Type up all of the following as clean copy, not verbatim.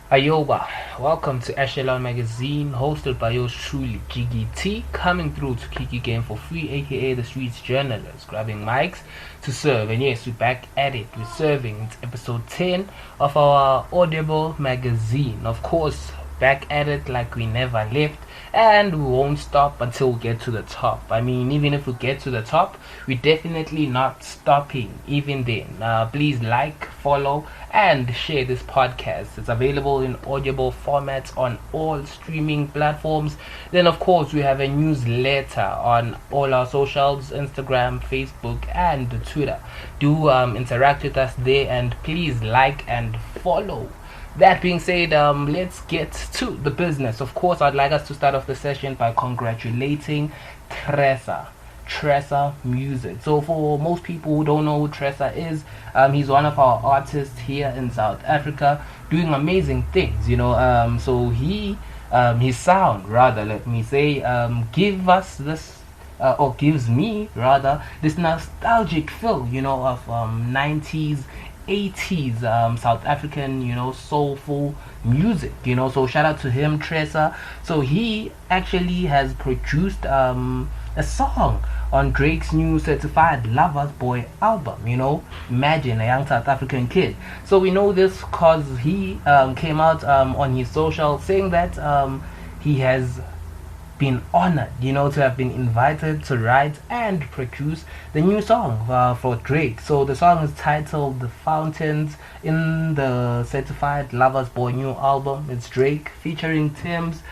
Ayoba, welcome to Echelon Magazine, hosted by yours truly, Jiggy Tee, coming through to kick your game for free, aka the streets journalist, grabbing mics to serve. And yes, we're back at it. We're serving. It's episode 10 of our Audible magazine. Of course, back at it like we never left, and we won't stop until we get to the top. I mean, even if we get to the top, we're definitely not stopping even then. Please like, follow, and share this podcast. It's available in audible formats on all streaming platforms. Then, of course, we have a newsletter on all our socials: Instagram, Facebook, and Twitter. Do interact with us there, and please like and follow. That being said, let's get to the business. Of course, I'd like us to start off the session by congratulating Tresor. Tresor Music. So for most people who don't know who Tresor is, he's one of our artists here in South Africa doing amazing things, so he his sound, rather, let me say, give us this or gives me rather this nostalgic feel, of 90s 80s South African, soulful music, so shout out to him, Tresor. So he actually has produced a song on Drake's new Certified Lover's Boy album. Imagine a young South African kid. So we know this because he came out on his social saying that he has been honored, to have been invited to write and produce the new song for Drake. So the song is titled "The Fountains" in the Certified Lover's Boy new album. It's Drake featuring Tim's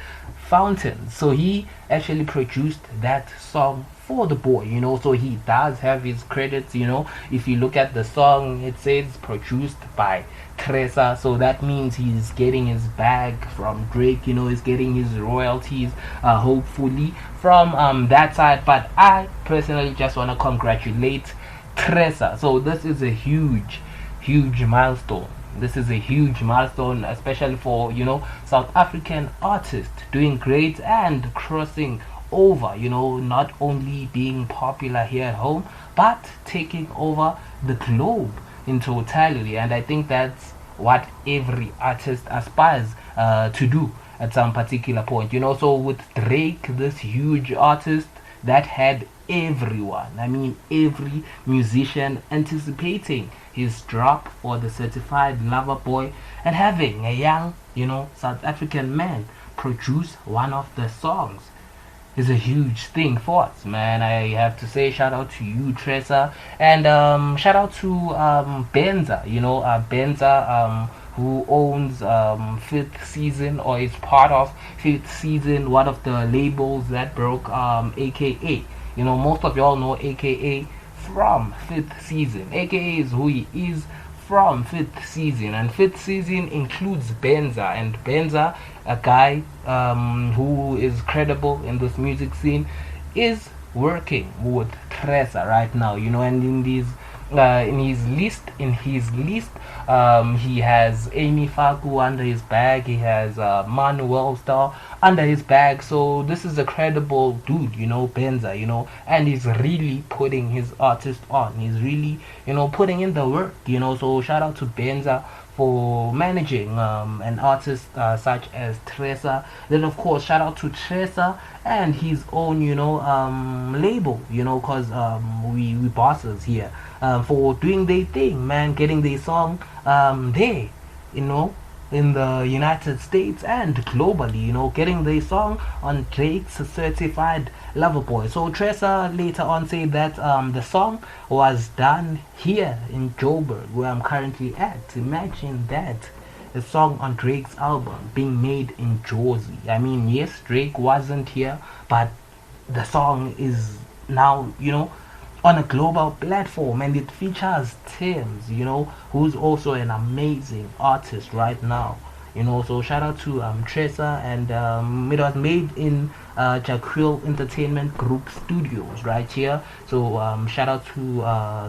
Fountains. So he actually produced that song for the boy, so he does have his credits. If you look at the song, it says produced by Tresor, so that means he's getting his bag from Drake, he's getting his royalties, hopefully from that side. But I personally just want to congratulate Tresor. So this is a huge milestone. This is a huge milestone, especially for South African artists doing great and crossing over, not only being popular here at home, but taking over the globe in totality. And I think that's what every artist aspires to do at some particular point. So with Drake, this huge artist that had everyone, I mean every musician, anticipating his drop for the Certified Lover Boy, and having a young, South African man produce one of the songs is a huge thing for us, man. I have to say shout out to you, Tresor, and shout out to Benza, Benza, who owns Fifth Season, or is part of Fifth Season, one of the labels that broke AKA. Most of y'all know AKA from Fifth Season. AKA is who he is from Fifth Season, and Fifth Season includes Benza, and Benza, a guy who is credible in this music scene, is working with Tresor right now, and in his list, he has Amy Faku under his bag, he has Manuel Star under his bag. So this is a credible dude, Benza, and he's really putting his artist on. He's really, putting in the work, So shout out to Benza for managing an artist such as Tresor. Then of course shout out to Tresor and his own label, because we bosses here for doing their thing, man, getting their song there, in the United States and globally, getting their song on Drake's Certified Lover Boy. So Tresor later on said that the song was done here in Joburg, where I'm currently at. Imagine that, a song on Drake's album being made in Jersey. I mean, yes, Drake wasn't here, but the song is now, on a global platform, and it features Tim's, who's also an amazing artist right now. So shout out to Tresor, and it was made in Jaquil Entertainment Group Studios right here. So shout out to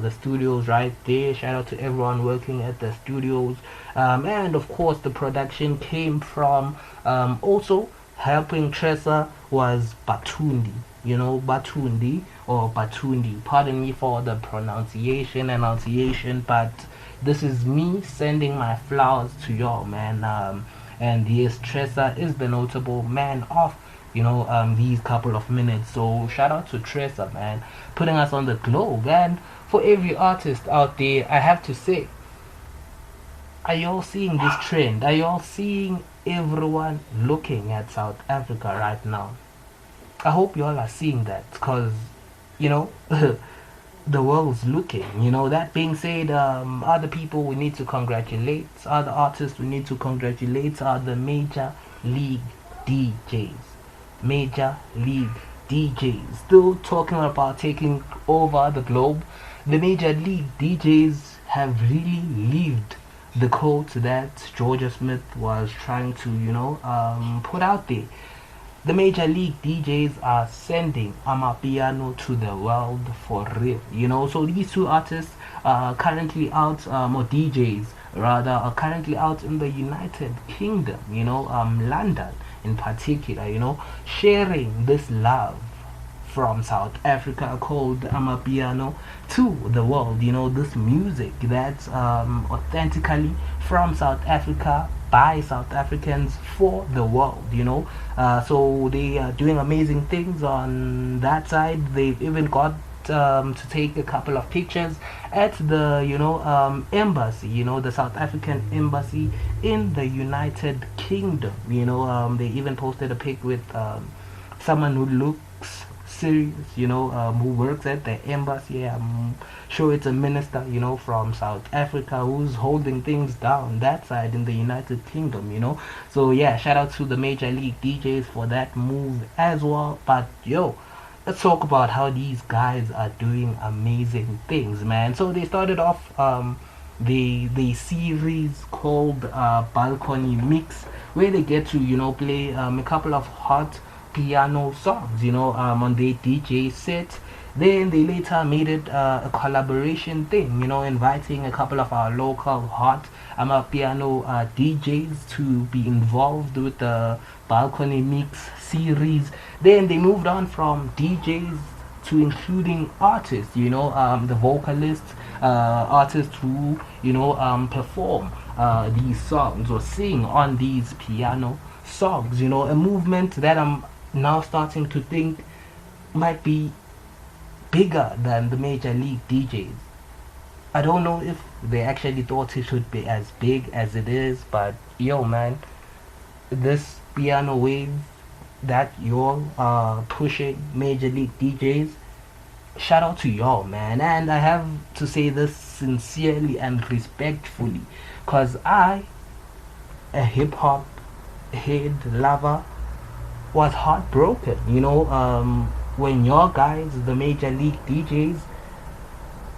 the studios right there. Shout out to everyone working at the studios, and of course the production came from also helping Tresor was Batundi, Batundi or Batundi. Pardon me for the enunciation, but this is me sending my flowers to y'all, man. And yes, Tresor is the notable man of these couple of minutes. So shout out to Tresor, man, putting us on the globe. And for every artist out there, I have to say, are y'all seeing this trend? Are y'all seeing everyone looking at South Africa right now? I hope y'all are seeing that, because you know the world's looking. That being said, other people we need to congratulate, other artists we need to congratulate are the major league DJs. Major league DJs still talking about taking over the globe. The major league DJs have really lived the quote that Georgia Smith was trying to put out there. The major league DJs are sending Amapiano to the world for real. So these two artists are currently out, or DJs rather, are currently out in the United Kingdom, London in particular, sharing this love from South Africa called Amapiano to the world. This music that's authentically from South Africa by South Africans for the world. So they are doing amazing things on that side. They've even got to take a couple of pictures at the embassy, the South African embassy in the United Kingdom. They even posted a pic with someone who looks serious, who works at the embassy. I'm sure it's a minister, from South Africa who's holding things down that side in the United Kingdom. So yeah, shout out to the major league DJs for that move as well. But let's talk about how these guys are doing amazing things, man. So they started off the series called Balcony Mix, where they get to play a couple of hot piano songs on their DJ set. Then they later made it a collaboration thing, inviting a couple of our local hot piano DJs to be involved with the Balcony Mix series. Then they moved on from DJs to including artists, the vocalists, artists who perform these songs or sing on these piano songs. A movement that I'm now starting to think might be bigger than the major league DJs. I don't know if they actually thought it should be as big as it is, but man, this piano wave that y'all are pushing, major league DJs, shout out to y'all, man. And I have to say this sincerely and respectfully, cause I, a hip hop head lover, was heartbroken, when your guys, the major league DJs,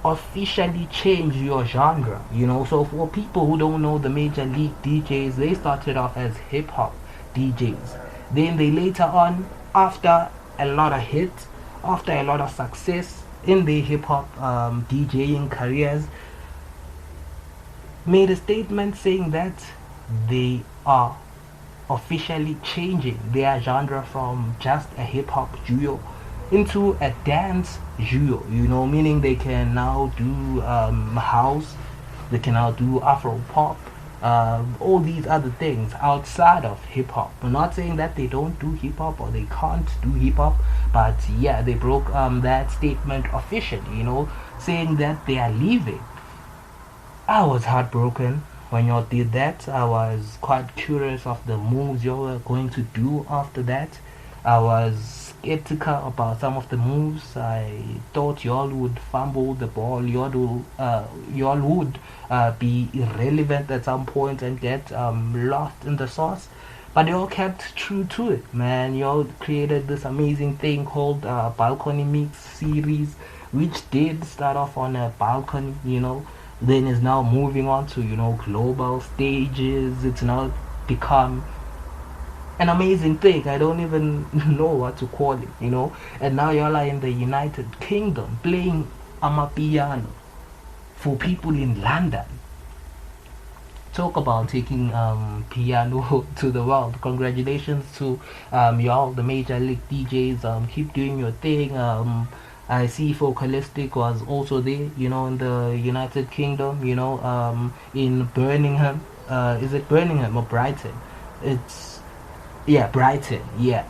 officially change your genre. So for people who don't know, the major league DJs, they started off as hip hop DJs. Then they later on, after a lot of hits, after a lot of success in their hip hop DJing careers, made a statement saying that they are officially changing their genre from just a hip hop duo into a dance duo, meaning they can now do house, they can now do Afro pop, all these other things outside of hip hop. I'm not saying that they don't do hip hop or they can't do hip hop, but yeah, they broke that statement officially, saying that they are leaving. I was heartbroken when y'all did that. I was quite curious of the moves y'all were going to do after that. I was skeptical about some of the moves. I thought y'all would fumble the ball, y'all would be irrelevant at some point and get lost in the sauce. But y'all kept true to it, man. Y'all created this amazing thing called Balcony Mix series, which did start off on a balcony, then is now moving on to global stages. It's now become an amazing thing. I don't even know what to call it, and now y'all are in the United Kingdom playing amapiano for people in London. Talk about taking piano to the world. Congratulations to y'all, the major league DJs. Keep doing your thing. I see Focalistic was also there, in the United Kingdom, in Birmingham. Is it Birmingham or Brighton? It's yeah, Brighton. Yeah,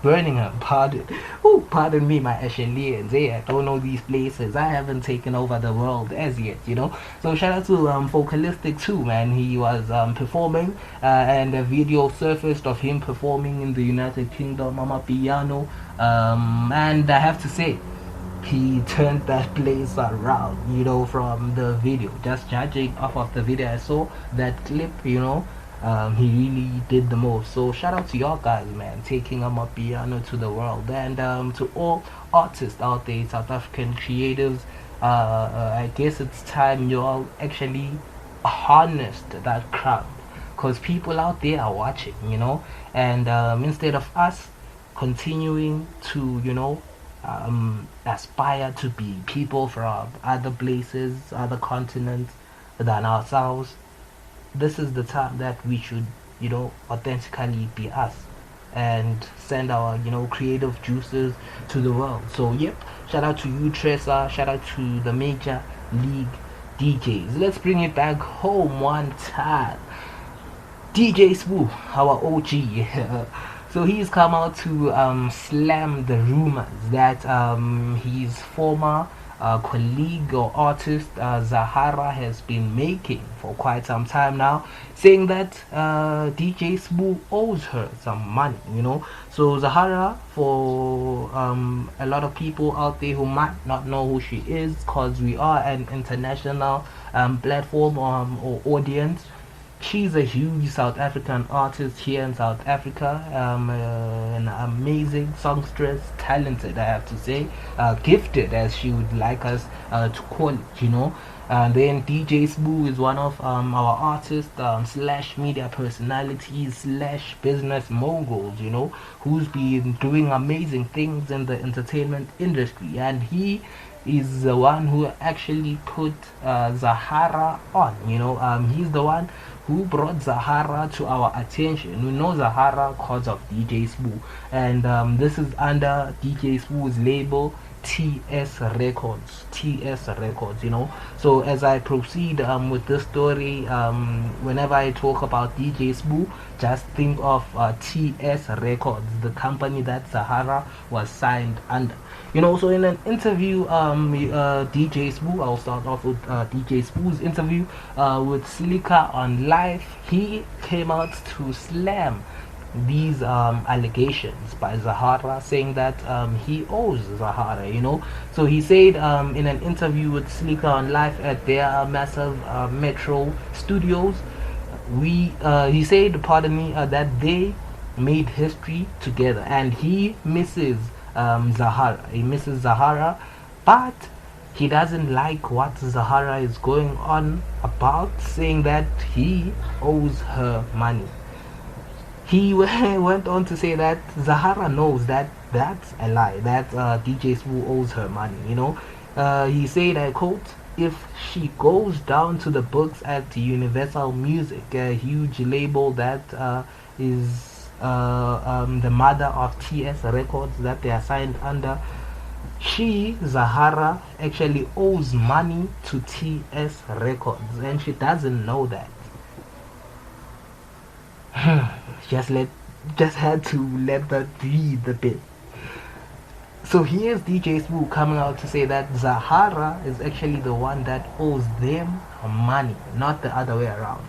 Birmingham. Pardon me, my Ashelians. Yeah, I don't know these places. I haven't taken over the world as yet, you know. So shout out to Vocalistic too, man. He was performing, and a video surfaced of him performing in the United Kingdom, Mama Piano. And I have to say, he turned that place around, you know, from the video. Just judging off of the video I saw, that clip, you know, he really did the most. So shout out to y'all guys, man, taking my piano to the world. And to all artists out there, South African creatives, I guess it's time y'all actually harnessed that crowd, because people out there are watching, you know. And instead of us continuing to, you know, aspire to be people from other places, other continents than ourselves, this is the time that we should, you know, authentically be us and send our, you know, creative juices to the world. So yep, shout out to you, Tresor. Shout out to the major league DJs. Let's bring it back home one time. DJ Spoo, our OG. So he's come out to slam the rumors that his former colleague or artist Zahara has been making for quite some time now, saying that DJ Spoo owes her some money, you know. So Zahara, for a lot of people out there who might not know who she is, because we are an international platform or audience, she's a huge South African artist here in South Africa, an amazing songstress, talented, I have to say, gifted, as she would like us to call it, you know. And then DJ Spoo is one of our artists slash media personalities slash business moguls, you know, who's been doing amazing things in the entertainment industry, and he is the one who actually put Zahara on, you know. He's the one who brought Zahara to our attention. We know Zahara because of DJ Spoo, and this is under DJ Spoo's label TS Records, you know. So as I proceed with this story, whenever I talk about DJ Spoo, just think of TS Records, the company that Zahara was signed under, you know. So in an interview, DJ Spoo, I'll start off with DJ Spoo's interview with Slicker on Live. He came out to slam these allegations by Zahara, saying that he owes Zahara, you know. So he said in an interview with Slicker on Live at their massive Metro studios, he said, pardon me, that they made history together, and he misses Zahara. He misses Zahara, but he doesn't like what Zahara is going on about, saying that he owes her money. He went on to say that Zahara knows that that's a lie, that DJ Spoo owes her money, you know. He said, I quote, if she goes down to the books at Universal Music, a huge label that is the mother of TS Records that they are signed under, she, Zahara, actually owes money to TS Records, and she doesn't know that. just had to let that breathe a bit. So here's DJ Spoo coming out to say that Zahara is actually the one that owes them money, not the other way around.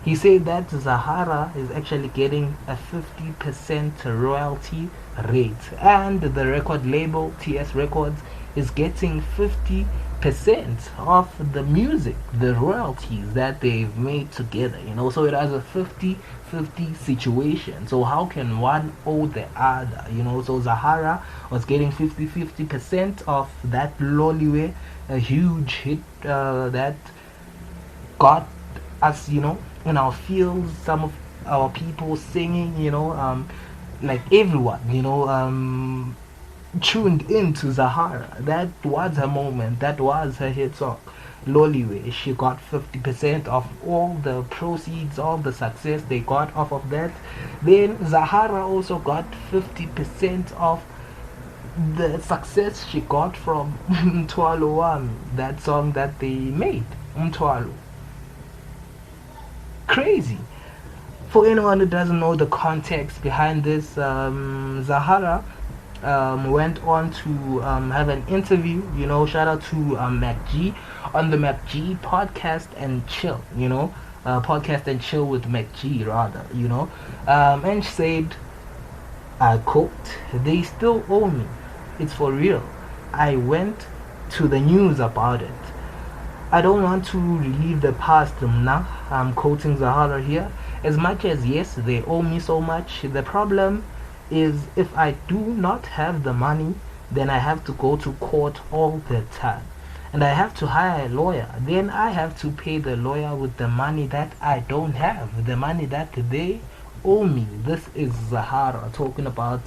He said that Zahara is actually getting a 50% royalty rate, and the record label TS Records is getting 50% of the music, the royalties that they've made together, you know. So it has a 50-50 situation. So how can one owe the other, you know? So Zahara was getting 50% of that Loliwe, a huge hit that got us, you know, in our fields, some of our people singing, you know, like everyone, you know, tuned into Zahara. That was her moment, that was her hit song, Loliwe. She got 50% of all the proceeds, all the success they got off of that. Then Zahara also got 50% of the success she got from Mthwalo Wami, that song that they made, Mthwalo. Crazy. For anyone who doesn't know the context behind this, Zahara went on to have an interview. Shout out to Mac G on the Mac G podcast and chill. Podcast and chill with Mac G rather. And she said, I quote, "They still owe me. It's for real. I went to the news about it. I don't want to relive the past now." I'm quoting Zahara here. "As much as yes, they owe me so much. The problem is if I do not have the money, then I have to go to court all the time. And I have to hire a lawyer. Then I have to pay the lawyer with the money that I don't have, the money that they owe me." This is Zahara talking about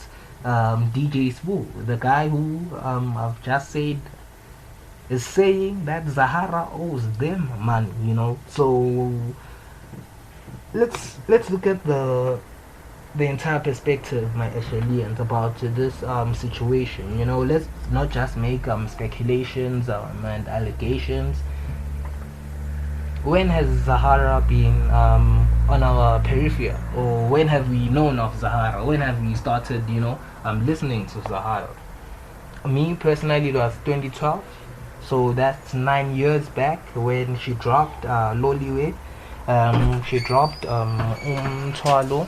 DJ Spoo, the guy who I've just said is saying that Zahara owes them money. So let's look at the entire perspective, my Ashelians, about this situation. Let's not just make speculations and allegations. When has Zahara been on our periphery, or when have we known of Zahara? When have we started listening to Zahara? Me personally, it was 2012, so that's 9 years back when she dropped Loliwe. She dropped Umthwalo,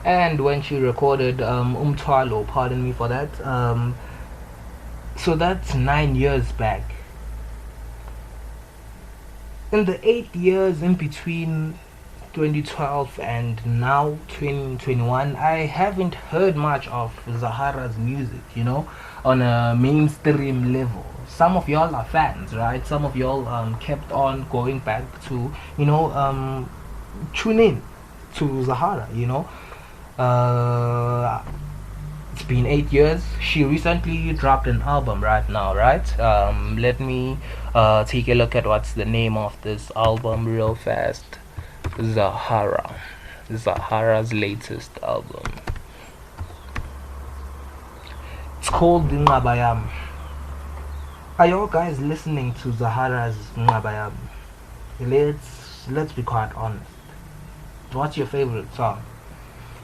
and when she recorded Umthwalo, pardon me for that. So that's 9 years back. In the 8 years in between 2012 and now 2021, I haven't heard much of Zahara's music, on a mainstream level. Some of y'all are fans, right? Some of y'all kept on going back to, tune in to Zahara, It's been 8 years. She recently dropped an album right now, right? Let me take a look at what's the name of this album real fast. Zahara's latest album. It's called Ngabayam. Are you guys listening to Zahara's Ngabayam? Let's be quite honest. What's your favorite song?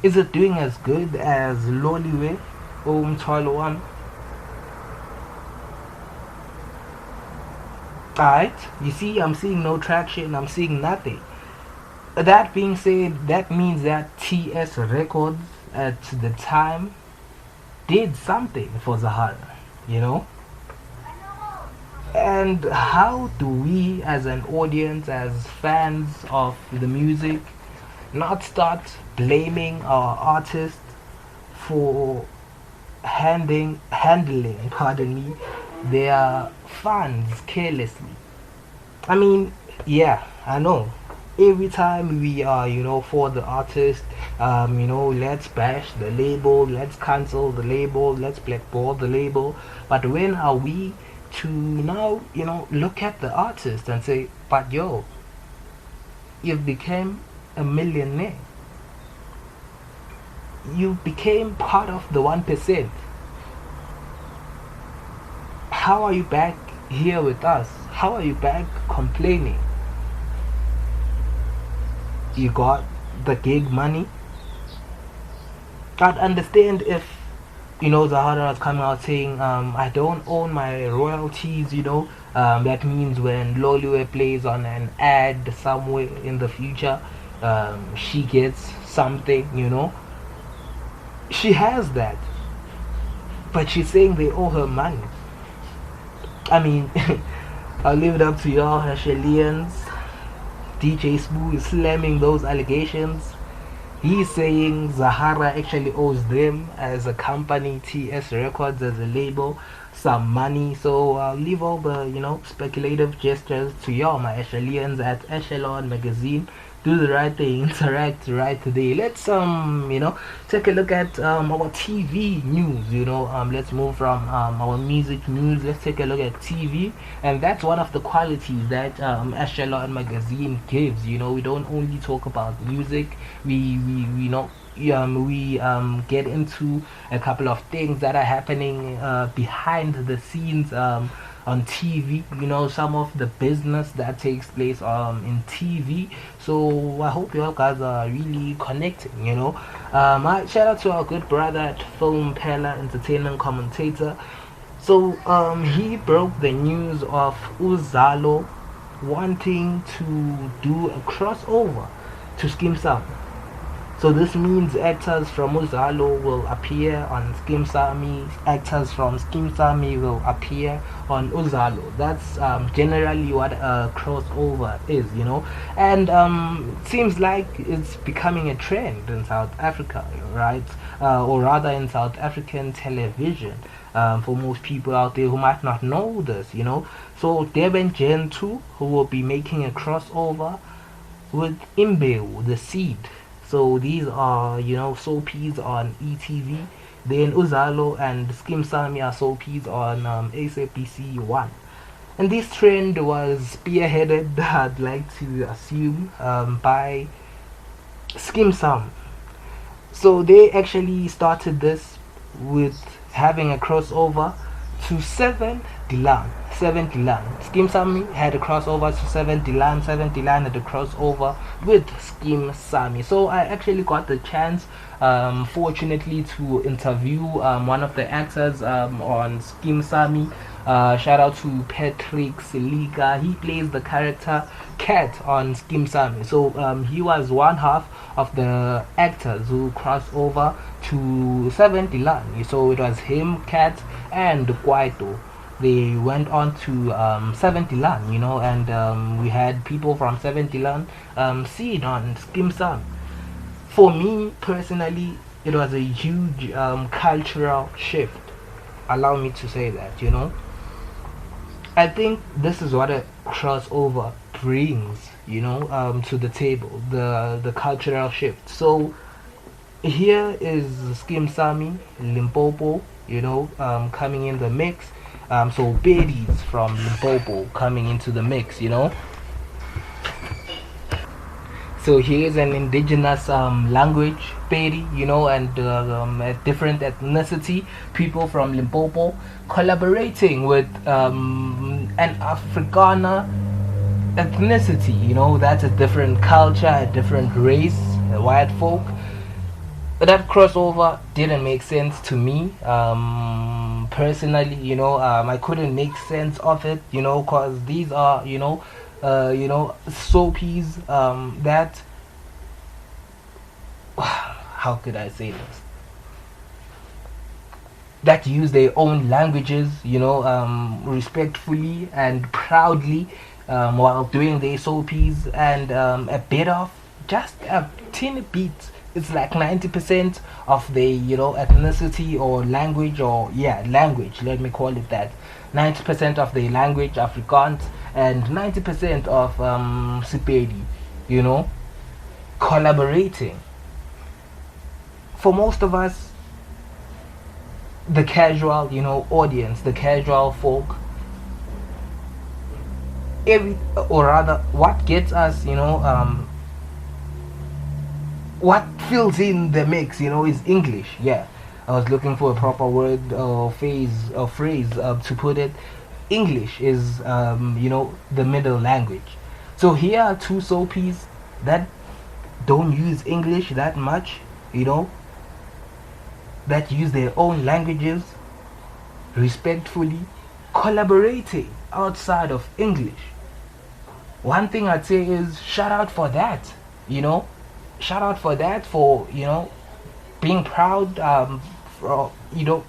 Is it doing as good as Loliwe or Umthwalo One? Alright, you see, I'm seeing no traction, I'm seeing nothing. That being said, that means that TS Records at the time did something for Zahara, And how do we as an audience, as fans of the music, not start blaming our artists for handling their funds carelessly? I mean, yeah, I know. Every time we are, for the artist, let's bash the label, let's cancel the label, let's blackball the label. But when are we to now, look at the artist and say, but yo, you've become a millionaire. You became part of the 1%. How are you back here with us? How are you back complaining? You got the gig money. I'd understand if Zahara was coming out saying I don't own my royalties, that means when Loliwe plays on an ad somewhere in the future, she gets something, she has that, but she's saying they owe her money. I mean, I'll leave it up to y'all, Ashelians. DJ Spoo is slamming those allegations. He's saying Zahara actually owes them as a company, TS Records as a label, some money. So I'll leave all the speculative gestures to y'all, my Ashelians, at Echelon Magazine. Do the right thing, interact right today. Let's take a look at our TV news. Let's move from our music news. Let's take a look at TV, and that's one of the qualities that Echelon Magazine gives. We don't only talk about music. We get into a couple of things that are happening behind the scenes on TV, some of the business that takes place in TV. So I hope you all guys are really connecting, shout out to our good brother at Film Pella, entertainment commentator. So he broke the news of Uzalo wanting to do a crossover to Skeem Saam. So this means actors from Uzalo will appear on Skeem Saam, actors from Skeem Saam will appear on Uzalo. That's generally what a crossover is, and it seems like it's becoming a trend in South Africa, right? Or rather in South African television. For most people out there who might not know this, So Durban Gen 2, who will be making a crossover with Imbeu, the Seed. So these are, soapies on ETV. Then Uzalo and Skeem Saam are soapies on SABC 1. And this trend was spearheaded, I'd like to assume, by Skeem Saam. So they actually started this with having a crossover to 7 Dilan. Skeem Saam had a crossover to 7 Dilan. 7 Dilan had a crossover with Skeem Saam. So I actually got the chance, fortunately, to interview one of the actors on Skeem Saam. Shout out to Patrick Seliga. He plays the character Cat on Skeem Saam. So he was one half of the actors who crossed over to 7 Dilan. So it was him, Cat, and Kwaito. They went on to 7 Dilan, and we had people from 7 Dilan see it on Skeem Saam. For me personally, it was a huge cultural shift. Allow me to say that, I think this is what a crossover brings, to the table, the cultural shift. So here is Skeem Saam, Limpopo, coming in the mix. So Betty's from Limpopo coming into the mix, So here's an indigenous language, Pedi, and a different ethnicity, people from Limpopo collaborating with an Afrikaner ethnicity, that's a different culture, a different race, a white folk. But that crossover didn't make sense to me. Personally, I couldn't make sense of it, because these are, soapies that, how could I say this? That use their own languages, respectfully and proudly while doing their soapies, and a bit of just a teeny bit. It's like 90% of the ethnicity or language, or language, let me call it that. 90% of the language Afrikaans and 90% of Sepedi, collaborating. For most of us, the casual audience, the casual folk, or rather what gets us, what fills in the mix, is English. I was looking for a proper word or phrase to put it. English is, the middle language. So here are two soapies that don't use English that much, that use their own languages, respectfully collaborating outside of English. One thing I'd say is shout out for that, shout out for that, for being proud,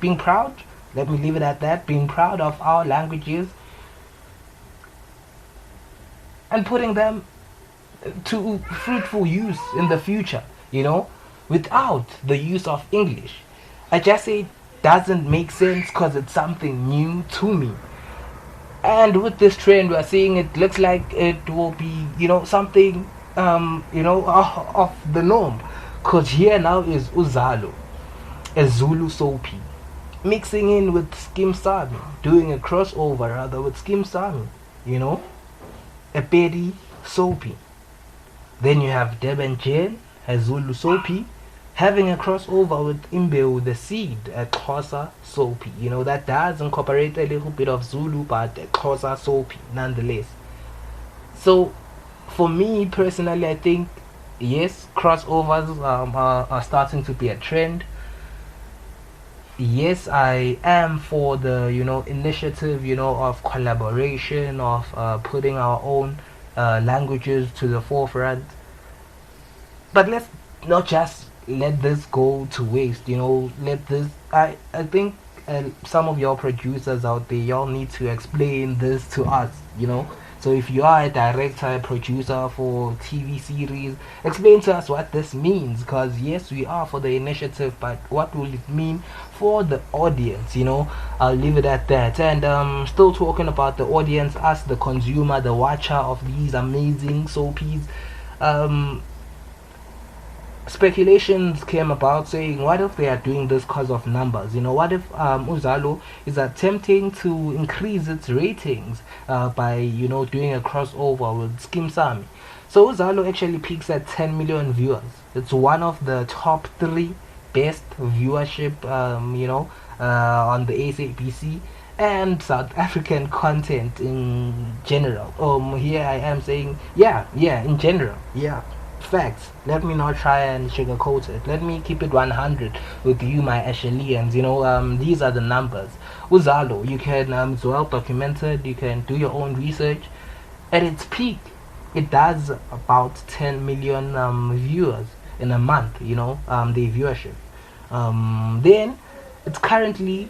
being proud, let me leave it at that, being proud of our languages and putting them to fruitful use in the future, without the use of English. I just say it doesn't make sense because it's something new to me. And with this trend we're seeing, it looks like it will be, something off the norm, because here now is Uzalo, a Zulu soapy, mixing in with Skeem Saam, doing a crossover rather with Skeem Saam, a Pedi soapy. Then you have Durban Gen, a Zulu soapy, having a crossover with Imbewu the Seed, a Xhosa soapy. You know, that does incorporate a little bit of Zulu, but a Xhosa soapy nonetheless. So, for me personally, I think yes, crossovers are starting to be a trend. Yes, I am for the initiative of collaboration, of putting our own languages to the forefront. But let's not just let this go to waste. Let this. I think some of your producers out there, y'all need to explain this to us. So if you are a director, a producer for TV series, explain to us what this means. Because yes, we are for the initiative, but what will it mean for the audience? I'll leave it at that. And still talking about the audience, us, the consumer, the watcher of these amazing soapies. Speculations came about saying, what if they are doing this because of numbers? What if Uzalo is attempting to increase its ratings by doing a crossover with Skim Sami? So Uzalo actually peaks at 10 million viewers. It's one of the top 3 best viewership on the SABC and South African content in general. Here I am saying in general, facts. Let me not try and sugarcoat it. Let me keep it 100 with you, my Ashelians. These are the numbers. Uzalo, you can it's well documented. You can do your own research. At its peak, it does about 10 million viewers in a month. The viewership. Then it's currently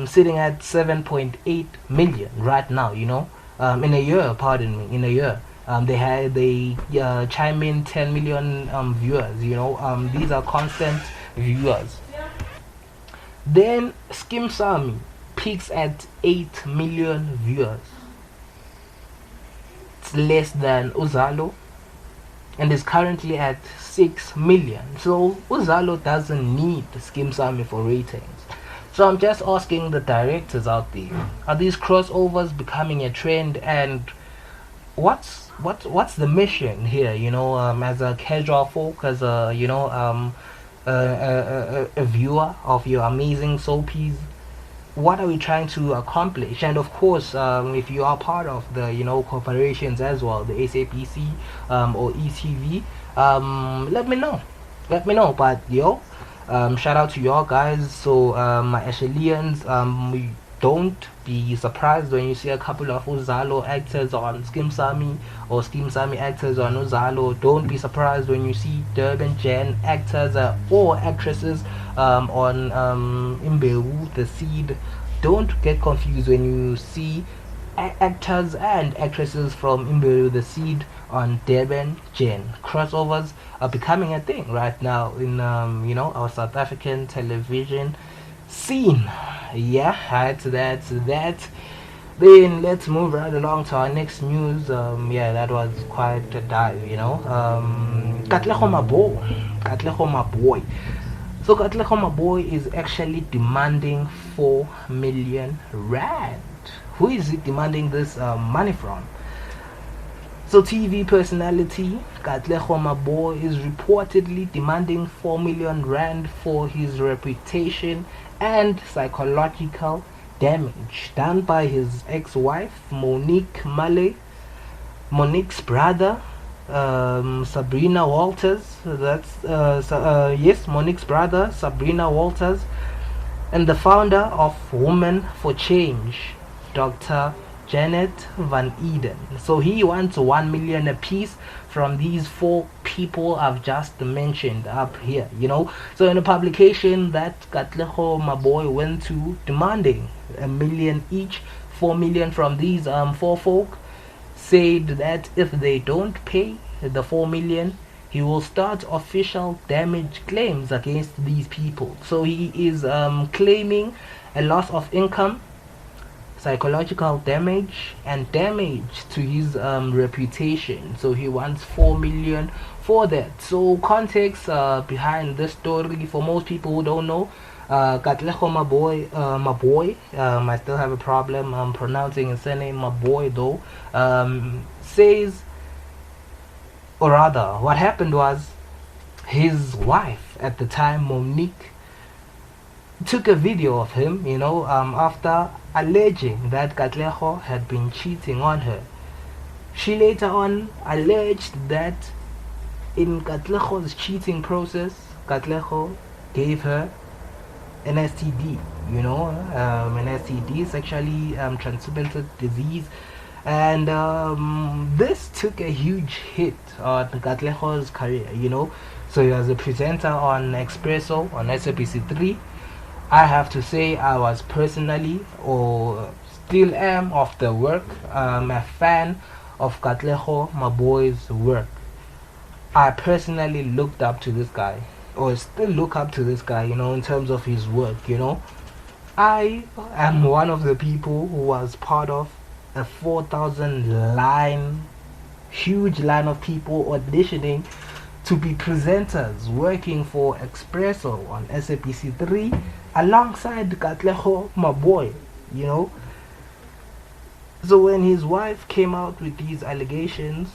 sitting at 7.8 million right now. In a year. Pardon me. In a year. They chime in 10 million viewers. These are constant viewers. Then Skim Sami peaks at 8 million viewers. It's less than Uzalo and is currently at 6 million. So Uzalo doesn't need Skim Sami for ratings. So I'm just asking the directors out there, are these crossovers becoming a trend? And what's the mission here? As a casual folk, as a a viewer of your amazing soapies, what are we trying to accomplish? And of course, if you are part of the corporations as well, the SAPC or ETV, let me know. But shout out to y'all guys. So my Ashelians, don't be surprised when you see a couple of Uzalo actors on Skim Sami or Skim Sami actors on Uzalo. Don't be surprised when you see Durban Gen actors or actresses on Imbewu the Seed. Don't get confused when you see actors and actresses from Imbewu the Seed on Durban Gen. Crossovers are becoming a thing right now in our South African television scene. That's that. Then let's move right along to our next news. That was quite a dive. Katlego Maboe. So Katlego Maboe is actually demanding 4 million rand. Who is he demanding this money from? So TV personality Katlego Maboe is reportedly demanding 4 million rand for his reputation and psychological damage done by his ex-wife Monique's brother Sabrina Walters. Monique's brother Sabrina Walters, and the founder of Women for Change, Dr. Janet Van Eden. So he wants 1 million apiece from these 4 people I've just mentioned up here. So in a publication that Katlego Maboe went to, demanding 1 million each, 4 million from these 4 folk, said that if they don't pay the 4 million, he will start official damage claims against these people. So he is claiming a loss of income, psychological damage, and damage to his reputation. So he wants 4 million for that. So context behind this story, for most people who don't know, Katlego Maboe, I still have a problem pronouncing his surname Maboe though, says, or rather what happened was, his wife at the time, Monique, took a video of him, after alleging that Katlego had been cheating on her. She later on alleged that in Katlego's cheating process, Katlego gave her an STD, an STD, sexually transmitted disease. And this took a huge hit on Katlego's career, So he was a presenter on Expresso on SABC3. I have to say I was personally, or still am, of the work. I'm a fan of Katlego Maboe's work. I personally looked up to this guy, or still look up to this guy, in terms of his work, I am one of the people who was part of a 4,000 line, huge line of people auditioning to be presenters working for Expresso on SABC3 alongside Katlego Maboe, So when his wife came out with these allegations,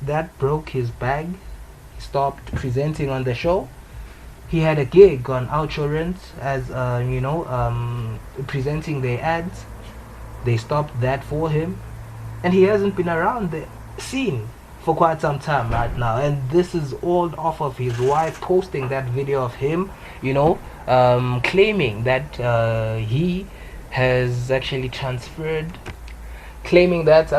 that broke his bag. He stopped presenting on the show. He had a gig on Outsurance as presenting their ads. They stopped that for him, and he hasn't been around the scene for quite some time right now. And this is all off of his wife posting that video of him, claiming that he has actually transferred, claiming that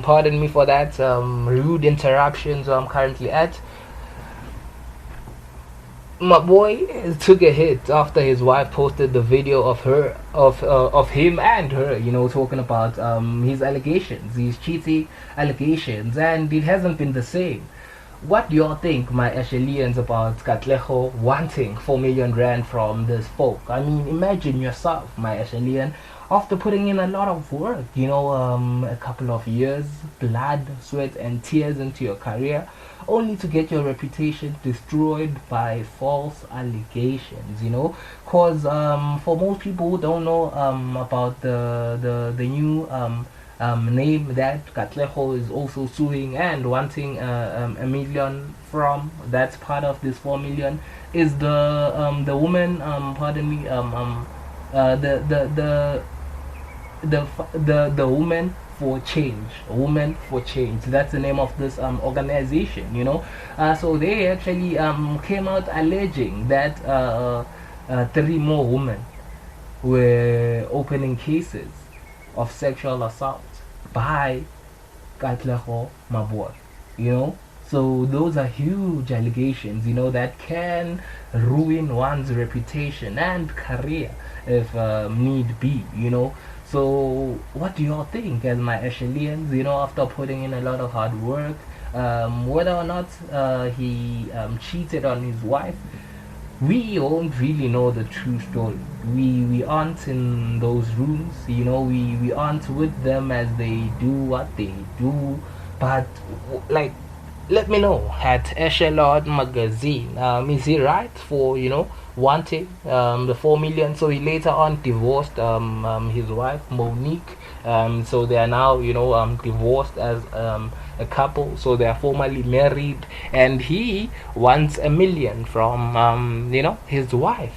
pardon me for that rude interruptions I'm currently at. My boy took a hit after his wife posted the video of her, of him and her, talking about his allegations, his cheating allegations, and it hasn't been the same. What do y'all think, my Ashelians, about Katlego wanting 4 million rand from this folk? I mean, imagine yourself, my Ashelian, after putting in a lot of work, a couple of years, blood, sweat, and tears into your career, only to get your reputation destroyed by false allegations, cause for most people who don't know about the new name that Katlego is also suing and wanting a million from, that's part of this 4 million, is the woman, pardon me, the woman for change, woman for change, that's the name of this organization, so they actually came out alleging that 3 more women were opening cases of sexual assault by Katlego Maboe, so those are huge allegations, that can ruin one's reputation and career if need be, So what do y'all think, as my Ashelians, after putting in a lot of hard work, whether or not he cheated on his wife? We don't really know the true story. We aren't in those rooms, we aren't with them as they do what they do. But let me know at Echelon Magazine. Is he right for wanting the 4 million? So he later on divorced his wife Monique. So they are now divorced as a couple. So they are formally married, and he wants a million from his wife.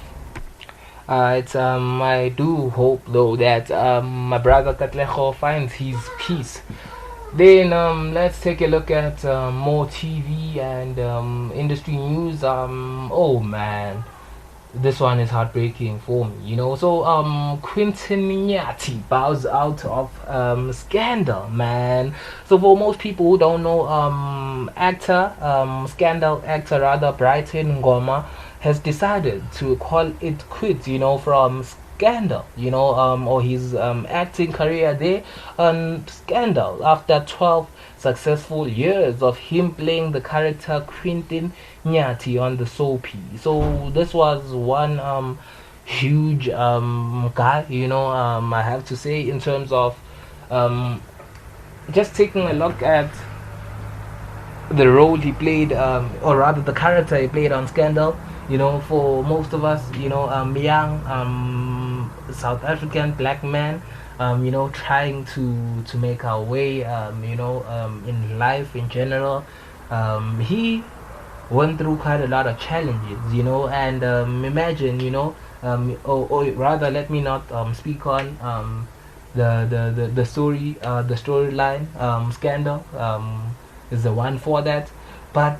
I do hope though that my brother Katlego finds his peace. Then let's take a look at more TV and industry news. Oh man, this one is heartbreaking for me, So Quentin Nyati bows out of Scandal, man. So for most people who don't know, Scandal actor rather, Brighton Ngoma, has decided to call it quits, from Scandal, or his acting career there on Scandal, after 12 successful years of him playing the character Quentin Nyati on the soapy. So this was one huge guy, I have to say, in terms of just taking a look at the role he played, or rather the character he played on Scandal. For most of us, young South African black man, trying to make our way, in life in general. He went through quite a lot of challenges, you know, and imagine, you know, or rather, let me not speak on the story, the storyline. Scandal is the one for that, but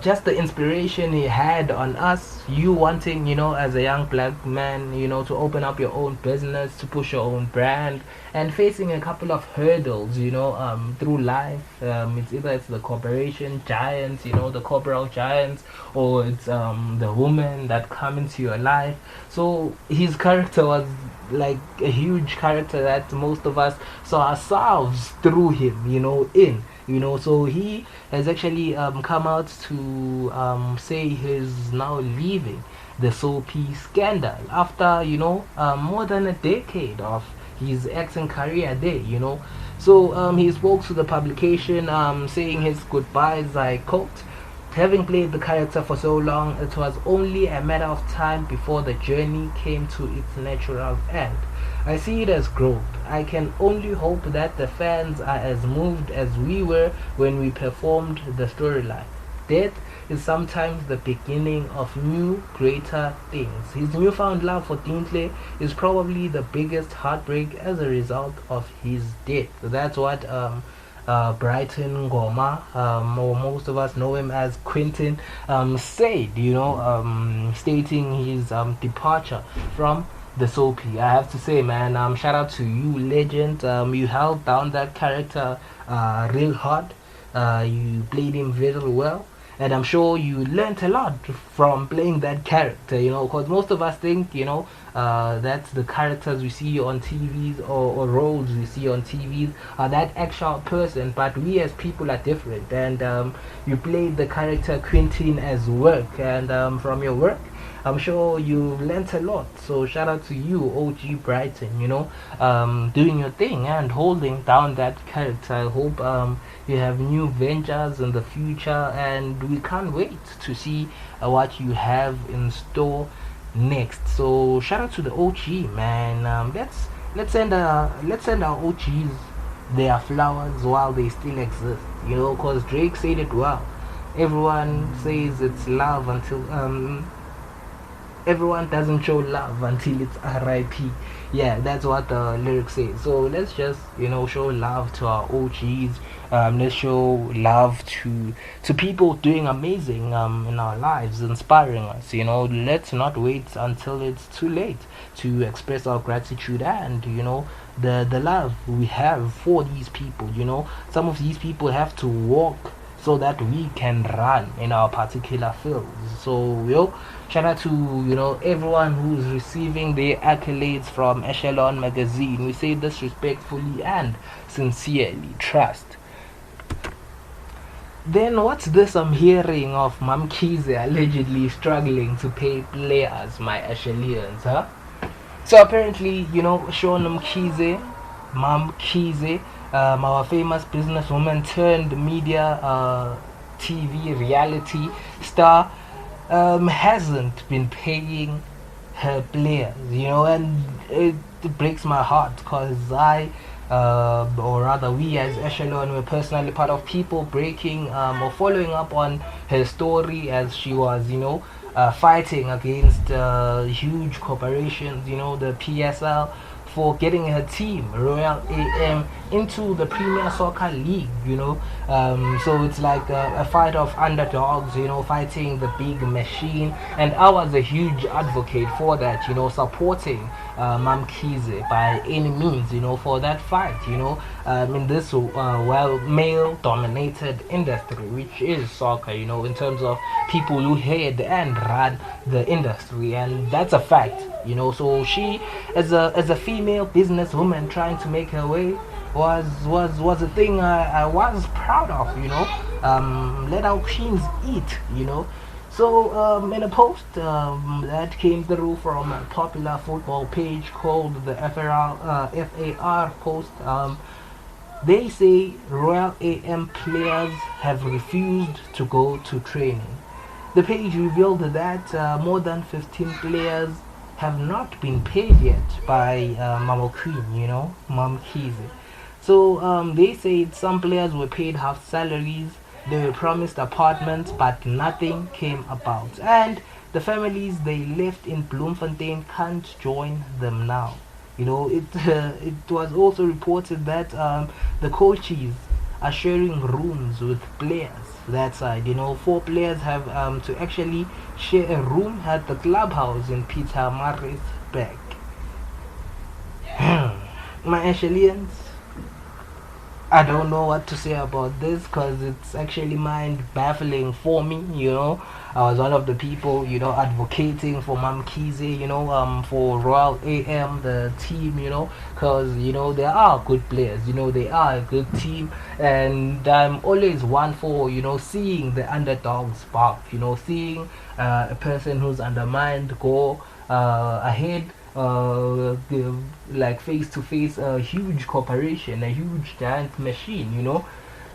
just the inspiration he had on us, you wanting, you know, as a young black man, you know, to open up your own business, to push your own brand, and facing a couple of hurdles, you know, through life. It's either it's the corporation giants, you know, the corporal giants, or it's the woman that come into your life. So his character was like a huge character that most of us saw ourselves through him, you know, in, you know. So he has actually come out to say he's now leaving the Soapy scandal after, you know, more than a decade of his acting career there, you know. So he spoke to the publication saying his goodbyes, I quote, having played the character for so long, it was only a matter of time before the journey came to its natural end. I see it as growth. I can only hope that the fans are as moved as we were when we performed the storyline. Death is sometimes the beginning of new, greater things. His newfound love for Dintle is probably the biggest heartbreak as a result of his death. So that's what Brighton Goma, or most of us know him as Quentin, said, you know, stating his departure from the Soapy. I have to say, man, shout out to you, legend. You held down that character real hard. You played him very well, and I'm sure you learned a lot from playing that character, you know, because most of us think, you know, that's the characters we see on TVs, or roles we see on TVs are that actual person, but we as people are different. And you played the character Quentin as work, and from your work, I'm sure you've learnt a lot. So shout out to you, OG Brighton, you know, doing your thing and holding down that character. I hope you have new ventures in the future, and we can't wait to see what you have in store next. So shout out to the OG, man. Let's send our OGs their flowers while they still exist, you know, because Drake said it well. Everyone says it's love until everyone doesn't show love until it's RIP. Yeah, that's what the lyrics say. So let's just, you know, show love to our OGs. Let's show love to people doing amazing in our lives, inspiring us, you know. Let's not wait until it's too late to express our gratitude and, you know, the love we have for these people, you know. Some of these people have to walk so that we can run in our particular fields. So, yo, shout out to, you know, everyone who's receiving their accolades from Echelon magazine. We say this respectfully and sincerely. Trust. Then what's this I'm hearing of Mamkize allegedly struggling to pay players, my Echelians, huh? So apparently, you know, Sean Mamkize, our famous businesswoman turned media TV reality star, hasn't been paying her players, you know, and it breaks my heart because or rather we as Echelon were personally part of people breaking or following up on her story as she was, you know, fighting against huge corporations, you know, the PSL, for getting her team Royal AM into the Premier Soccer League, you know. So it's like a fight of underdogs, you know, fighting the big machine, and I was a huge advocate for that, you know, supporting Mamkize by any means, you know, for that fight, you know, in this well male dominated industry which is soccer, you know, in terms of people who head and run the industry, and that's a fact, you know. So she, as a female businesswoman trying to make her way, was a thing I was proud of, you know. Let our queens eat, you know. So in a post that came through from a popular football page called the FAR post, they say Royal AM players have refused to go to training. The page revealed that more than 15 players have not been paid yet by Mama Queen, you know, Mom Kizi. So they said some players were paid half salaries, They were promised apartments, but nothing came about. And the families they left in Bloemfontein can't join them now. It was also reported that the coaches are sharing rooms with players that side. 4 players have to actually share a room at the clubhouse in Peter Marisburg. My Ashelians, I don't know what to say about this because it's actually mind baffling for me. I was one of the people, advocating for Mamkize, for Royal AM, the team, because, they are good players, they are a good team, and I'm always one for, seeing the underdogs bark, seeing a person who's undermined go ahead, like face to face a huge corporation, a huge giant machine.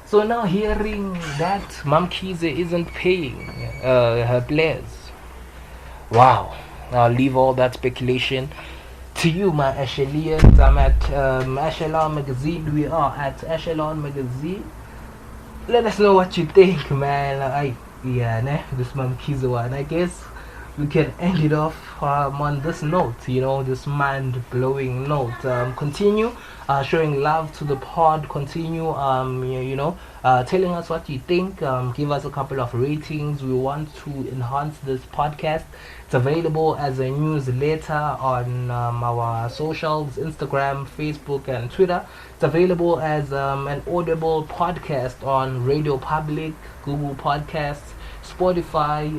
So now hearing that Mamkize isn't paying her players, wow! I'll leave all that speculation to you, my Ashelians. I'm at Echelon Magazine. We are at Echelon Magazine. Let us know what you think, man. This Mamkize one. I guess we can end it off on this note, this mind-blowing note. Continue showing love to the pod. Continue, telling us what you think. Give us a couple of ratings. We want to enhance this podcast. It's available as a newsletter on our socials, Instagram, Facebook, and Twitter. It's available as an audible podcast on Radio Public, Google Podcasts, Spotify,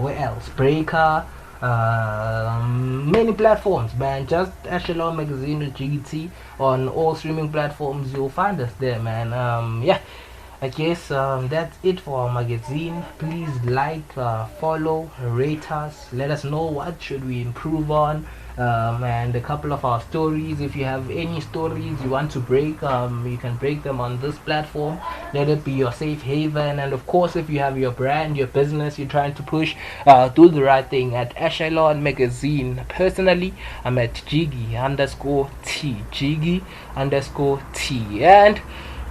where else? Breaker, many platforms, man. Just Echelon Magazine with Jiggy Tee on all streaming platforms. You'll find us there, man. I guess that's it for our magazine. Please like, follow, rate us. Let us know what should we improve on. And a couple of our stories. If you have any stories you want to break, you can break them on this platform. Let it be your safe haven. And of course, if you have your brand, your business you're trying to push, do the right thing at Echelon Magazine. Personally, I'm at Jiggy_T, Jiggy_T. And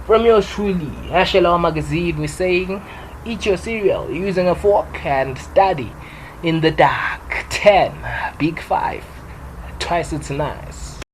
from yours truly, Echelon Magazine, we're saying, eat your cereal using a fork and study in the dark. 10, Big 5, twice it's nice.